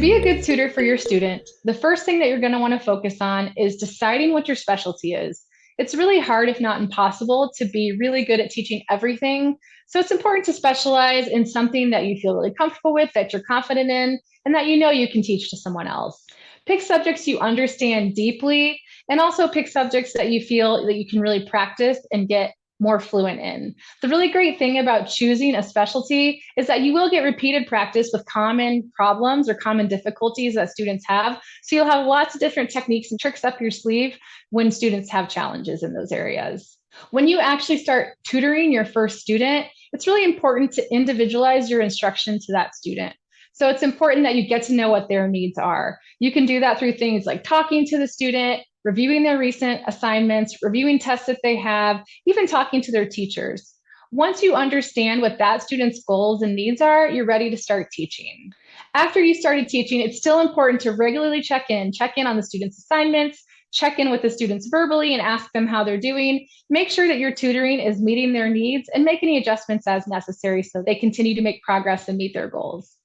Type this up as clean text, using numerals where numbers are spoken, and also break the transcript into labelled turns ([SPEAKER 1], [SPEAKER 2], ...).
[SPEAKER 1] be a good tutor for your student, the first thing that you're going to want to focus on is deciding what your specialty is. It's really hard, if not impossible, to be really good at teaching everything. So it's important to specialize in something that you feel really comfortable with, that you're confident in, and that you know you can teach to someone else. Pick subjects you understand deeply, and also pick subjects that you feel that you can really practice and get more fluent in. The really great thing about choosing a specialty is that you will get repeated practice with common problems or common difficulties that students have. So you'll have lots of different techniques and tricks up your sleeve when students have challenges in those areas. When you actually start tutoring your first student, it's really important to individualize your instruction to that student. So it's important that you get to know what their needs are. You can do that through things like talking to the student, reviewing their recent assignments, reviewing tests that they have, even talking to their teachers. Once you understand what that student's goals and needs are, you're ready to start teaching. After you started teaching, it's still important to regularly check in on the student's assignments, check in with the students verbally and ask them how they're doing. Make sure that your tutoring is meeting their needs and make any adjustments as necessary so they continue to make progress and meet their goals.